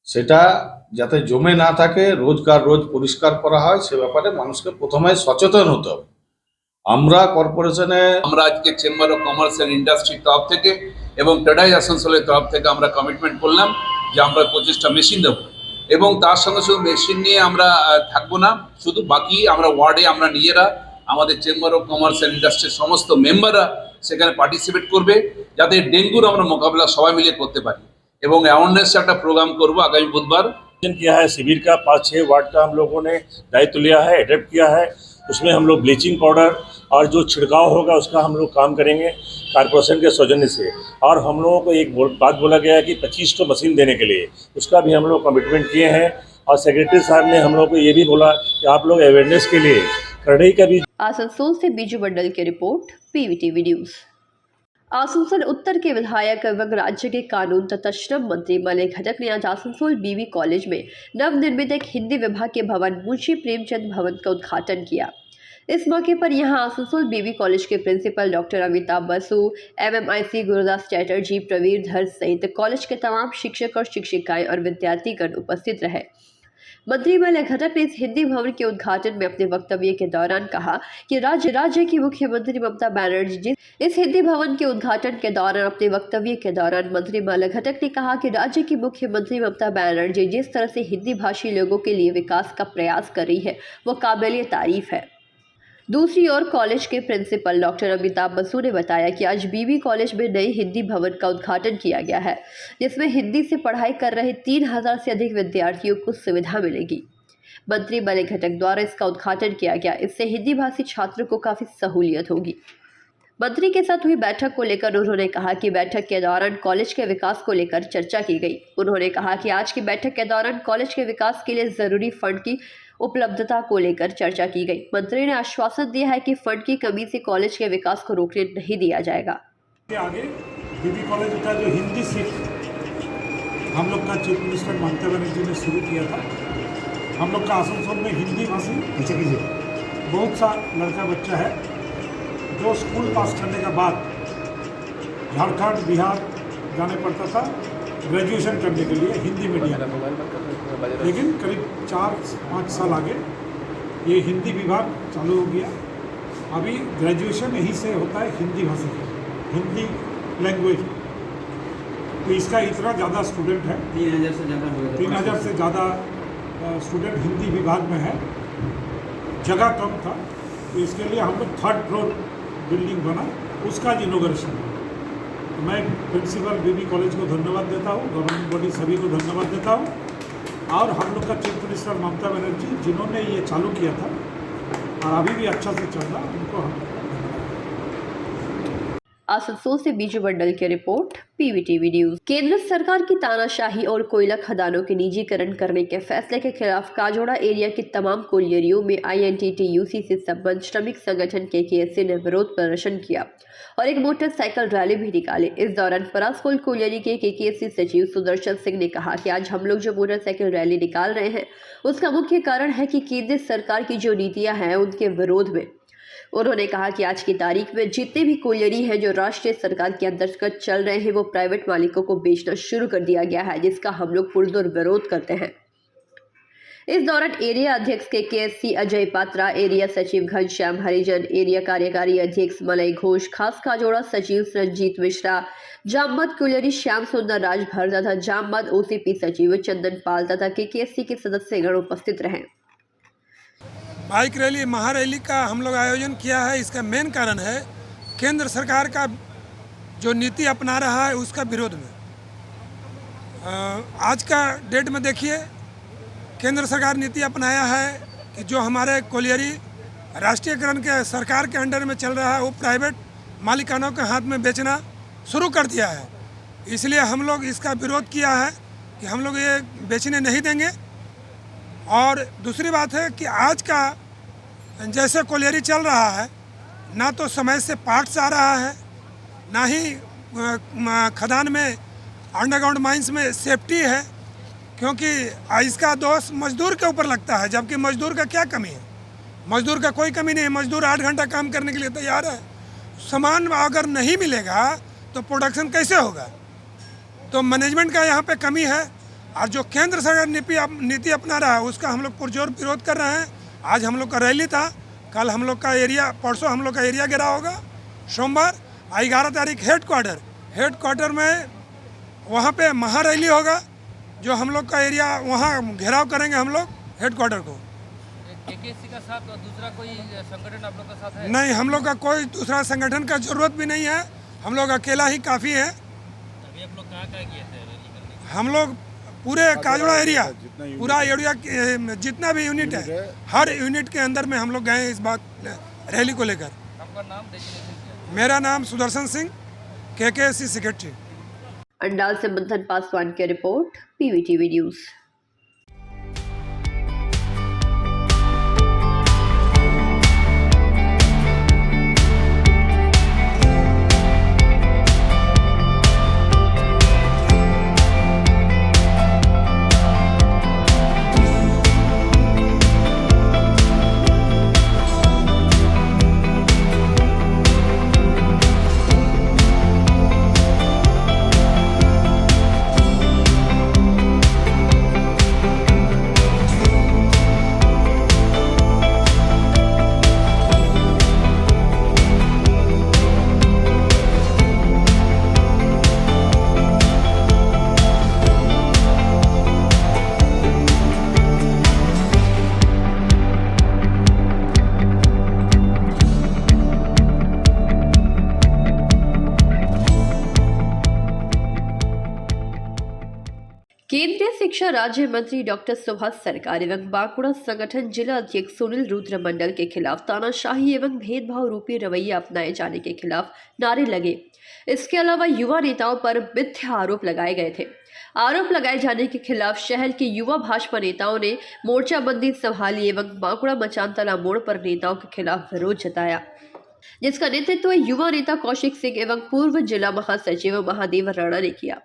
সেটা যাতে জমে না থাকে রোজ পরিষ্কার করা হয়, সে ব্যাপারে মানুষকে প্রথমে সচেতন হতে হবে। আমরা কর্পোরেশনে আমরা আজকে চেম্বার অফ কমার্স এন্ড ইন্ডাস্ট্রির তরফ থেকে এবং ট্রেডাই আসানসোলের তরফ থেকে আমরা কমিটমেন্ট করলাম যে আমরা 25টা মেশিন দেবো, এবং তার সঙ্গে শুধু মেশিন নিয়ে আমরা থাকবো না, শুধু বাকি আমরা ওয়ার্ডে আমরা নিজেরা আমাদের চেম্বার অফ কমার্স এন্ড ইন্ডাস্ট্রির সমস্ত মেম্বাররা সেখানে পার্টিসিপেট করবে, যাতে ডেঙ্গুর আমরা মোকাবিলা সবাই মিলে করতে পারি। এবং অ্যাওয়ারনেস একটা প্রোগ্রাম করব আগামী বুধবার किया है शिविर का 5-6 वार्ड का हम लोगों ने दायित्व लिया है, एडेप्ट किया है। उसमें हम लोग ब्लीचिंग पाउडर और जो छिड़काव होगा उसका हम लोग काम करेंगे कारपोरेशन के सौजन्य से। और हम लोगों को एक बात बोला गया है कि 25 तो मशीन देने के लिए, उसका भी हम लोग कमिटमेंट किए हैं। और सेक्रेटरी साहब ने हम लोग को ये भी बोला कि आप लोग अवेयरनेस के लिए कढ़ाई का भी। आसनसोल से बीजू मंडल की रिपोर्ट, PVTV न्यूज। आसनसोल उत्तर के विधायक एवं राज्य के कानून तथा श्रम मंत्री मलय घटक ने आज आसनसोल BV कॉलेज में नवनिर्मित एक हिंदी विभाग के भवन मुंशी प्रेमचंद भवन का उद्घाटन किया। इस मौके पर यहां आसनसोल BV कॉलेज के principal doctor Amitabh Basu, MMIC Gurudas Chatterjee, Pravir Dhar सहित कॉलेज के तमाम शिक्षक और शिक्षिकाएं और विद्यार्थीगण उपस्थित रहे। मंत्री मलय घटक ने इस हिंदी भवन के उद्घाटन में अपने वक्तव्य के दौरान कहा कि राज्य की मुख्यमंत्री ममता बनर्जी इस हिंदी भवन के उद्घाटन के दौरान अपने वक्तव्य के दौरान मंत्री मलय घटक ने कहा कि राज्य की मुख्यमंत्री ममता बनर्जी जिस तरह से हिंदी भाषी लोगों के लिए विकास का प्रयास कर रही है वो काबिल तारीफ है। दूसरी ओर कॉलेज के प्रिंसिपल डॉक्टर अमिताभ बसु ने बताया कि आज BV कॉलेज में नए हिंदी भवन का उद्घाटन किया गया है, जिसमें हिंदी से पढ़ाई कर रहे 3000 से अधिक विद्यार्थियों को सुविधा मिलेगी। मंत्री मलय घटक द्वारा इसका उद्घाटन किया गया, इससे हिंदी भाषी छात्रों को काफ़ी सहूलियत होगी। मंत्री के साथ हुई बैठक को लेकर उन्होंने कहा कि बैठक के दौरान कॉलेज के विकास को लेकर चर्चा की गई। उन्होंने कहा कि आज की बैठक के दौरान कॉलेज के विकास के लिए ज़रूरी फंड की उपलब्धता को लेकर चर्चा की गई। मंत्री ने आश्वासन दिया है कि फंड की कमी से कॉलेज के विकास को रोकने नहीं दिया जाएगा। आगे BV कॉलेज का जो हिंदी सीट हम लोग का चीफ मिनिस्टर ममता बनर्जी ने शुरू किया था। हम लोग का आसनसोल में हिंदी भाषी बहुत सा लड़का बच्चा है जो स्कूल पास करने के बाद झारखंड बिहार जाने पड़ता था ग्रेजुएशन करने के लिए हिंदी मीडियम, लेकिन करीब 4-5 साल आगे ये हिंदी विभाग चालू हो गया। अभी ग्रेजुएशन यहीं से होता है हिंदी भाषा के, हिंदी लैंग्वेज। तो इसका इतना ज़्यादा स्टूडेंट है, 3000 से ज़्यादा स्टूडेंट हिंदी विभाग में है। जगह कम था तो इसके लिए हम लोग 3rd फ्लोर बिल्डिंग बना, उसका इनॉग्रेशन। तो मैं प्रिंसिपल BV कॉलेज को धन्यवाद देता हूँ, गवर्नमेंट बॉडी सभी को धन्यवाद देता हूँ, और हम लोग का चीफ मिनिस्टर ममता बनर्जी जिन्होंने ये चालू किया था और अभी भी अच्छा से चल रहा, उनको हम। आसनसोल से बीजू मंडल की रिपोर्ट, PVTV न्यूज। केंद्र सरकार की तानाशाही और कोयला खदानों के निजीकरण करने के फैसले के खिलाफ काजोड़ा एरिया की तमाम कोयलियों में INTTUC से संबद्ध श्रमिक संगठन KKSC ने विरोध प्रदर्शन किया और एक मोटरसाइकिल रैली भी निकाले। इस दौरान परासकोल कोयलियों के KKSC सचिव सुदर्शन सिंह ने कहा कि आज हम लोग जो मोटरसाइकिल रैली निकाल रहे हैं उसका मुख्य कारण है कि केंद्र सरकार की जो नीतियां हैं उनके विरोध में। उन्होंने कहा कि आज की तारीख में जितने भी कोयलियरी हैं जो राष्ट्रीय सरकार के अंतर्गत चल रहे हैं वो प्राइवेट मालिकों को बेचना शुरू कर दिया गया है, जिसका हम लोग पुरजोर विरोध करते हैं। इस दौरान एरिया अध्यक्ष KKSC अजय पात्रा, एरिया सचिव घनश्याम हरिजन, एरिया कार्यकारी अध्यक्ष मलय घोष, खास काजोड़ा सचिव रंजीत मिश्रा, जामबद कोयलियरी श्याम सुंदर राजभर तथा जामबद OCP सचिव चंदन पाल तथा KKSC के सदस्यगण उपस्थित रहे। बाइक रैली, महारैली का हम लोग आयोजन किया है। इसका मेन कारण है केंद्र सरकार का जो नीति अपना रहा है उसका विरोध में। आज का डेट में देखिए केंद्र सरकार नीति अपनाया है कि जो हमारे कोयलियरी राष्ट्रीयकरण के सरकार के अंडर में चल रहा है वो प्राइवेट मालिकानों के हाथ में बेचना शुरू कर दिया है। इसलिए हम लोग इसका विरोध किया है कि हम लोग ये बेचने नहीं देंगे। और दूसरी बात है कि आज का जैसे कोयलियरी चल रहा है ना तो समय से पार्ट्स आ रहा है, ना ही खदान में अंडरग्राउंड माइंस में सेफ्टी है, क्योंकि इसका दोष मजदूर के ऊपर लगता है, जबकि मजदूर का क्या कमी है? मजदूर का कोई कमी नहीं है। मजदूर 8 घंटा काम करने के लिए तैयार है। सामान अगर नहीं मिलेगा तो प्रोडक्शन कैसे होगा? तो मैनेजमेंट का यहाँ पे कमी है। और जो केंद्र सरकार नीति अपना रहा है उसका हम लोग पुरजोर विरोध कर रहे हैं। आज हम लोग का रैली था, कल हम लोग का एरिया, परसों हम लोग का एरिया घेराव होगा, सोमवार 11 तारीख हेडक्वार्टर में वहाँ पे महारैली होगा, जो हम लोग का एरिया वहाँ घेराव करेंगे हम लोग हेडक्वार्टर को। KKSC का साथ और दूसरा कोई संगठन आप लोग का साथ है? नहीं, हम लोग का कोई दूसरा संगठन का जरूरत भी नहीं है, हम लोग अकेला ही काफ़ी है। अभी आप लोग कहाँ किए थे रैली करने? हम लोग पूरे काजोड़ा एरिया, पूरा एरिया जितना भी यूनिट है, हर यूनिट के अंदर में हम लोग गए इस बात रैली को लेकर। आपका नाम डेजिग्नेशन? मेरा नाम सुदर्शन सिंह, KKSC सेक्रेटरी। अंडाल से मंथन पासवान की रिपोर्ट, PVTV न्यूज़। केंद्रीय शिक्षा राज्य मंत्री डॉक्टर सुभाष सरकार एवं बांकुड़ा संगठन जिला अध्यक्ष सुनील रुद्र मंडल के खिलाफ तानाशाही एवं भेदभाव रूपी रवैया अपनाए जाने के खिलाफ नारे लगे। इसके अलावा युवा नेताओं पर मिथ्या आरोप लगाए गए थे। आरोप लगाए जाने के खिलाफ शहर के युवा भाजपा नेताओं ने मोर्चाबंदी संभाली एवं बांकुड़ा मचानतला मोड़ पर नेताओं के खिलाफ विरोध जताया, जिसका नेतृत्व युवा नेता कौशिक सिंह एवं पूर्व जिला महासचिव महादेव राणा ने किया।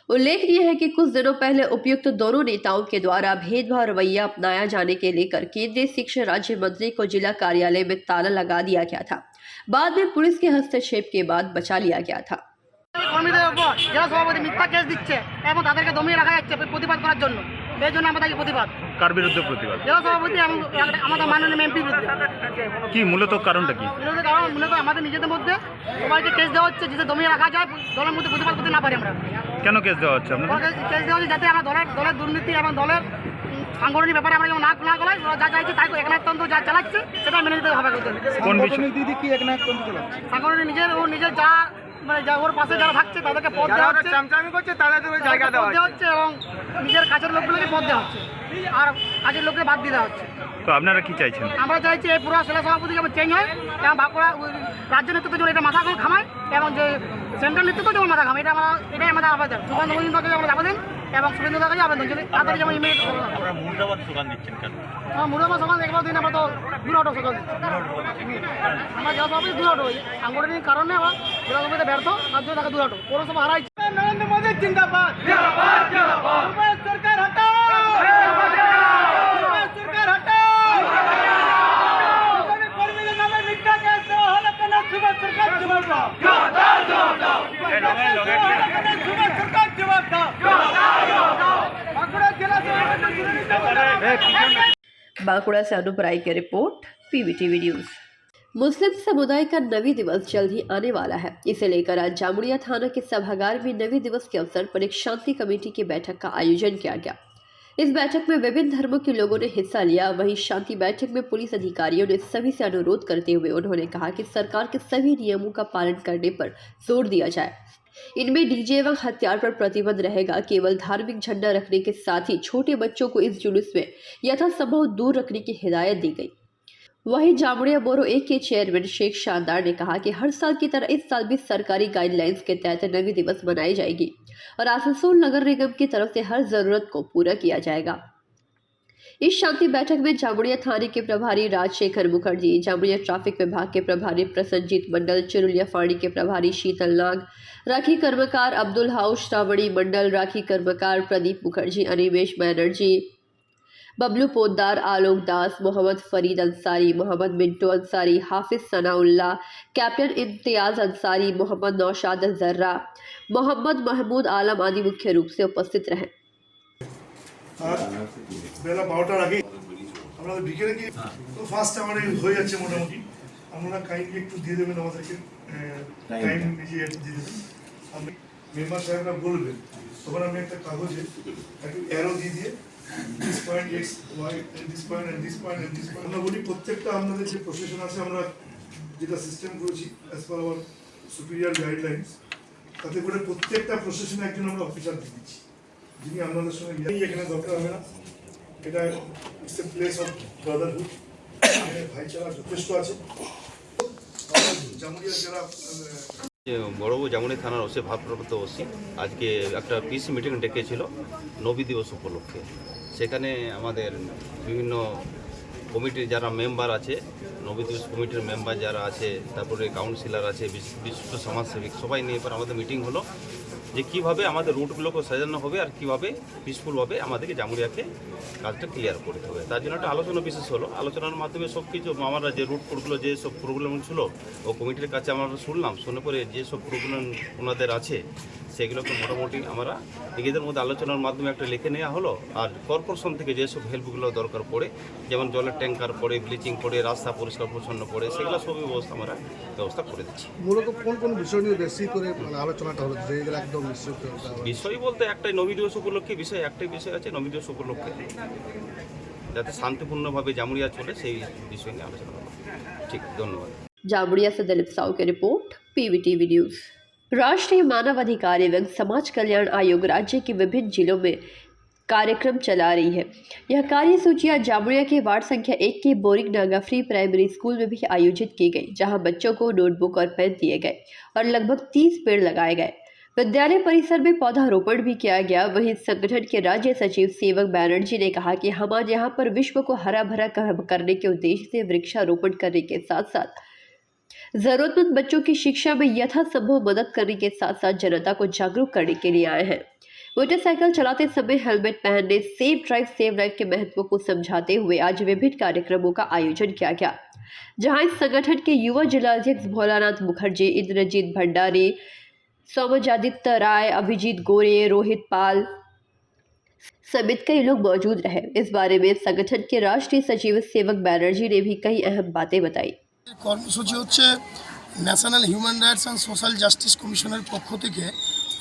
उल्लेखनीय है कि कुछ दिनों पहले उपयुक्त दोनों नेताओं के द्वारा भेदभाव रवैया अपनाया जाने के लेकर केंद्रीय शिक्षा राज्य मंत्री को जिला कार्यालय में ताला लगा दिया गया था। बाद में पुलिस के हस्तक्षेप के बाद बचा लिया गया था। কর্মীদের উপর জেলা সভাপতি মিথ্যা কেস দিচ্ছে এবং তাদেরকে দমিয়ে রাখা যাচ্ছে প্রতিবাদ করার জন্য। এই জন্য আমাদের প্রতিবাদ। কার বিরুদ্ধে প্রতিবাদ? জেলা সভাপতি এবং আমাদের মাননীয় এমপি বিরুদ্ধে। কি মূলত কারণটা কি? মূলত আমাদের নিজেদের মধ্যে সবাইকে কেস দেওয়া হচ্ছে যাতে দমিয়ে রাখা যায়, দলের মধ্যে প্রতিবাদ করতে না পারি আমরা। কেন কেস দেওয়া হচ্ছে আপনাদের? কেস দেওয়া হচ্ছে যাতে আমরা দলের দুর্নীতি এবং দলের সাংগঠনিক ব্যাপারে আমরা যেমন না গলায় যা চাইছি তাই একনায়কতন্ত্র যা চালাচ্ছে সেটা মেনে নিতে হবে। কোন বিষয় দিদি কি একনায়কতন্ত্র চালাচ্ছে? সাংগঠনিক নিজের যা মানে যা ওর পাশে যারা থাকছে তাদেরকে পদ দেওয়া হচ্ছে, চামচামি করছে তাদের ওই জায়গা দেওয়া হচ্ছে এবং নিজের কাছের লোকগুলোকে পদ দেওয়া হচ্ছে আর কাজের লোককে বাদ দিয়ে দেওয়া হচ্ছে। তো আপনারা কি চাইছেন? আমরা চাইছি এই পুরো জেলা সভাপতি যেমন চেঞ্জ হয় এবং বাঁকুড়া রাজ্য নেতৃত্ব যেমন এটা মাথা খামায় এবং যে সেন্ট্রাল নেতৃত্ব যেমন মাথা খামায়, এটাই আমাদের আবেদন। সুকান্ত মজুমদারকে আমরা আবেদন এবং শুভেন্দু দাকে আবেদন যদি তাড়াতাড়ি যেমন ইমেল। আপনারা মুর্দাবাদ স্লোগান দিচ্ছেন কেন? মুর্দাবাদ স্লোগান একবার দিন আমরা তো দূর হটো স্লোগান দিচ্ছি। আমরা জেলা সভাপতি দূর হটো সাংগঠনিক কারণে আবার জেলা সভাপতি ব্যর্থ, তার জন্য তাকে দূর হটো পৌরসভা হারাইছে। নরেন্দ্র মোদী জিন্দাবাদ, জিন্দাবাদ, জিন্দাবাদ। সরকার হটাও, সরকার হটাও। কর্মীদের নামে মিথ্যা কেস দেওয়া হলো কেন? সুভাষ সরকার জবাব দাও, জবাব দাও, জবাব দাও। সুভাষ সরকার জবাব দাও। बांकुड़ा जिला से बांकुड़ा से अनूप राय की रिपोर्ट, PVTV न्यूज। मुस्लिम समुदाय का नवी दिवस जल्द ही आने वाला है। इसे लेकर आज जामुड़िया थाना के सभागार में नवी दिवस के अवसर पर एक शांति कमेटी की बैठक का आयोजन किया गया। इस बैठक में विभिन्न धर्मों के लोगों ने हिस्सा लिया। वहीं शांति बैठक में पुलिस अधिकारियों ने सभी से अनुरोध करते हुए उन्होंने कहा कि सरकार के सभी नियमों का पालन करने पर जोर दिया जाए। इनमें डीजे एवं हथियार पर प्रतिबंध रहेगा। केवल धार्मिक झंडा रखने के साथ ही छोटे बच्चों को इस जुलूस में यथासंभव दूर रखने की हिदायत दी गई। वहीं जामुड़िया बोरो 1 के चेयरमैन शेख शानदार ने कहा कि हर साल की तरह इस साल भी सरकारी गाइडलाइंस के तहत नवी दिवस मनाई जाएगी और आसनसोल नगर निगम की तरफ से हर जरूरत को पूरा किया जाएगा। इस शांति बैठक में जामुड़िया थाने के प्रभारी राजशेखर मुखर्जी, जामुड़िया ट्रैफिक विभाग के प्रभारी प्रसन्नजीत मंडल, चिरुलिया फाड़ी के प्रभारी शीतल नाग, राखी कर्मकार अब्दुल हाउस श्रावणी मंडल, राखी कर्मकार प्रदीप मुखर्जी, अनिमेश बैनर्जी, बबलू पोद्दार, आलोक दास, मोहम्मद फरीद अंसारी, मोहम्मद मिंटो अंसारी, हाफिज सनाउल्ला, कैप्टन इम्तियाज अंसारी, मोहम्मद नौशाद जर्रा, मोहम्मद महमूद आलम आदि मुख्य रूप से उपस्थित रहे। বেলা 12টার আগে আমরা বিকেলে কি তো ফার্স্ট আমাদের হয়ে যাচ্ছে মোটামুটি। আপনারা কাইন্ডলি একটু দিয়ে দেবেন আমাদেরকে টাইম নিজে একটু দিয়ে দেবেন। আমি মেম্বার সাহেবরা বলবেন তখন আমি একটা কাগজে একটু অ্যারো দিয়ে this point X Y this point and this point and this point আমরা বলি প্রত্যেকটা আমাদের যে প্রফেশন আছে আমরা যেটা সিস্টেম করেছি as per our superior guidelines, তাতে করে প্রত্যেকটা প্রফেশনে একজন আমরা অফিসার দিচ্ছি। যিনি আপনাদের সঙ্গে এখানে দরকার হবে না, এটা it's a place of Brotherhood, এখানে ভাইচারা যথেষ্ট আছে। জামুরিয়া যারা বড়বাবু জামুনি থানার ওসি ভারপ্রাপ্ত ওসি আজকে একটা পিসি মিটিং ডেকেছিল নবী দিবস উপলক্ষে। সেখানে আমাদের বিভিন্ন কমিটির যারা মেম্বার আছে, নবী দিবস কমিটির মেম্বার যারা আছে, তারপরে কাউন্সিলর আছে, বিশিষ্ট সমাজসেবিক, সবাই নিয়ে এবার আমাদের মিটিং হলো যে কীভাবে আমাদের রুটগুলোকে সাজানো হবে আর কীভাবে পিসফুলভাবে আমাদেরকে জামুরিয়াকে কাজটা ক্লিয়ার করতে হবে। তার জন্য একটা আলোচনা বিশেষ হলো। আলোচনার মাধ্যমে সব কিছু আমরা যে রুটগুলো যে সব প্রবলেম ছিল ও কমিটির কাছে আমরা শুনলাম, শুনে পরে যেসব প্রবলেম ওনাদের আছে সেগুলোকে মোটামুটি আমরা নিজেদের মধ্যে আলোচনার মাধ্যমে একটা লিখে নেওয়া হলো। আর কর্পোরেশন থেকে যেসব হেল্পগুলো দরকার পড়ে, যেমন জলের ট্যাঙ্কার পড়ে, ব্লিচিং পড়ে, রাস্তা পরিষ্কার পরিচ্ছন্ন পড়ে, সেগুলো সবই ব্যবস্থা করে দিচ্ছি। মূলত কোন কোন বিষয় নিয়ে বেশি করে আলোচনাটা হলো, যেগুলো একদম বিষয় বলতে একটাই নবী দিবস উপলক্ষে বিষয়, একটাই বিষয় আছে নবী দিবস উপলক্ষে যাতে শান্তিপূর্ণভাবে জামুরিয়া চলে সেই বিষয় নিয়ে আলোচনা হলো। ঠিক, ধন্যবাদ। जामुरिया से दिलीप साहू की रिपोर्ट, PVTV न्यूज। राष्ट्रीय मानवाधिकार एवं समाज कल्याण आयोग राज्य के विभिन्न जिलों में कार्यक्रम चला रही है। यह कार्यसूचियाँ जामुरिया के वार्ड संख्या 1 के boring Naga free primary school में भी आयोजित की गई, जहां बच्चों को नोटबुक और पेन दिए गए और लगभग 30 पेड़ लगाए गए। विद्यालय परिसर में पौधारोपण भी किया गया। वहीं संगठन के राज्य सचिव सेवक बैनर्जी ने कहा कि हम आज यहाँ पर विश्व को हरा भरा करने के उद्देश्य से वृक्षारोपण करने के साथ साथ जरूरतमंद बच्चों की शिक्षा में यथासंभव मदद करने के साथ साथ जनता को जागरूक करने के लिए आए हैं। मोटरसाइकिल चलाते समय हेलमेट पहनने, सेफ ड्राइव सेव लाइफ के महत्व को समझाते हुए आज विभिन्न कार्यक्रमों का आयोजन किया गया, जहां इस संगठन के युवा जिलाध्यक्ष भोलानाथ मुखर्जी, इंद्रजीत भंडारी, सोमजादित्य राय, अभिजीत गोरे, रोहित पाल समेत कई लोग मौजूद रहे। इस बारे में संगठन के राष्ट्रीय सचिव सेवक बैनर्जी ने भी कई अहम बातें बताई। কর্মসূচি হচ্ছে national human rights and social justice কমিশনের পক্ষ থেকে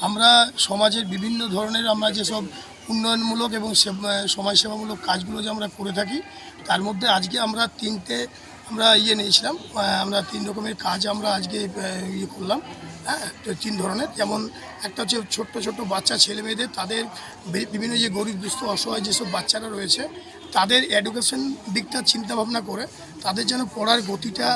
আমরা সমাজের বিভিন্ন ধরনের আমরা যেসব উন্নয়নমূলক এবং সমাজসেবামূলক কাজগুলো যে আমরা করে থাকি, তার মধ্যে আজকে আমরা আমরা নিয়েছিলাম। আমরা 3 রকমের কাজ আমরা আজকে করলাম। হ্যাঁ, তো 3 ধরনের, যেমন একটা হচ্ছে ছোট্ট ছোট্ট বাচ্চা ছেলে মেয়েদের, তাদের বিভিন্ন যে গরিব দুস্থ অসহায় যেসব বাচ্চারা রয়েছে তাদের এডুকেশন দিকটা চিন্তাভাবনা করে তাদের যেন পড়ার গতিটা,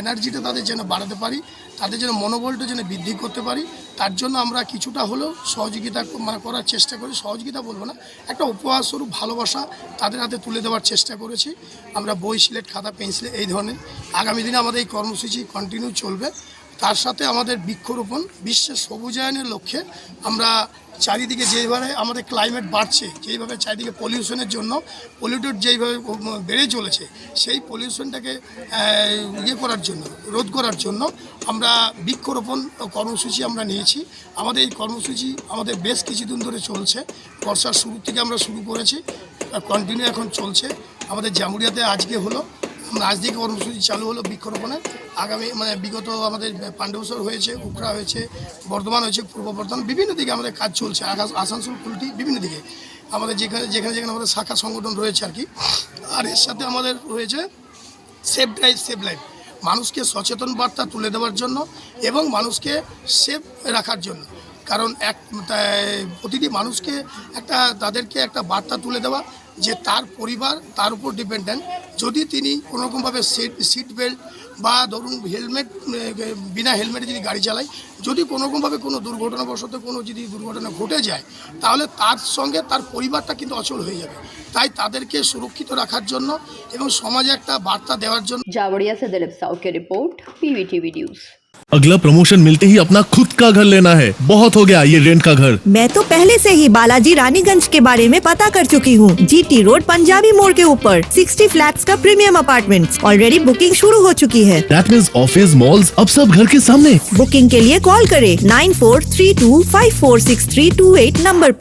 এনার্জিটা তাদের যেন বাড়াতে পারি, তাদের যেন মনোবলটা যেন বৃদ্ধি করতে পারি, তার জন্য আমরা কিছুটা হলেও সহযোগিতা করার চেষ্টা করি। সহযোগিতা বলবো না, একটা উপহার স্বরূপ ভালোবাসা তাদের হাতে তুলে দেওয়ার চেষ্টা করেছি। আমরা বই, সিলেট, খাতা, পেন্সিল এই ধরনের। আগামী দিনে আমাদের এই কর্মসূচি কন্টিনিউ চলবে। তার সাথে আমাদের বৃক্ষরোপণ, বিশ্বের সবুজায়নের লক্ষ্যে আমরা চারিদিকে যেভাবে আমাদের ক্লাইমেট বাড়ছে, যেইভাবে চারিদিকে পলিউশনের জন্য পলিউটেড যেইভাবে বেড়ে চলেছে, সেই পলিউশনটাকে করার জন্য, রোধ করার জন্য আমরা বৃক্ষরোপণ কর্মসূচি আমরা নিয়েছি। আমাদের এই কর্মসূচি আমাদের বেশ কিছুদিন ধরে চলছে। বর্ষার শুরু থেকে আমরা শুরু করেছি, কন্টিনিউ এখন চলছে। আমাদের জামুরিয়াতে আজকে হলো, আজ থেকে কর্মসূচি চালু হলো বৃক্ষরোপণে। আগামী বিগত আমাদের পাণ্ডবসর হয়েছে, উখড়া হয়েছে, বর্ধমান হয়েছে, পূর্ব বর্ধমান, বিভিন্ন দিকে আমাদের কাজ চলছে। আসানসোল, কুলটি, বিভিন্ন দিকে আমাদের যেখানে আমাদের শাখা সংগঠন রয়েছে আর কি। আর এর সাথে আমাদের রয়েছে সেফ ড্রাইভ সেভ লাইফ, মানুষকে সচেতন বার্তা তুলে দেওয়ার জন্য এবং মানুষকে সেফ রাখার জন্য। কারণ প্রতিটি মানুষকে তাদেরকে একটা বার্তা তুলে দেওয়া যে তার পরিবার তার উপর ডিপেন্ডেন্ট। যদি তিনি কোনোরকমভাবে সিট বেল্ট বা ধরুন হেলমেট, বিনা হেলমেটে যদি গাড়ি চালায়, যদি কোনোরকমভাবে কোনো দুর্ঘটনাবশত যদি দুর্ঘটনা ঘটে যায়, তাহলে তার সঙ্গে তার পরিবারটা কিন্তু অচল হয়ে যাবে। তাই তাদেরকে সুরক্ষিত রাখার জন্য এবং সমাজে একটা বার্তা দেওয়ার জন্য। जामुरिया से दिलीप साहू की रिपोर्ट, PVTV न्यूज। अगला प्रमोशन मिलते ही अपना खुद का घर लेना है, बहुत हो गया ये रेंट का घर। मैं तो पहले से ही बालाजी रानीगंज के बारे में पता कर चुकी हूँ। GT रोड पंजाबी मोड़ के ऊपर 60 फ्लैट्स का प्रीमियम अपार्टमेंट्स। ऑलरेडी बुकिंग शुरू हो चुकी है। That means ऑफिस, मॉल्स अब सब घर के सामने। बुकिंग के लिए कॉल करें 9432546328 नंबर पे।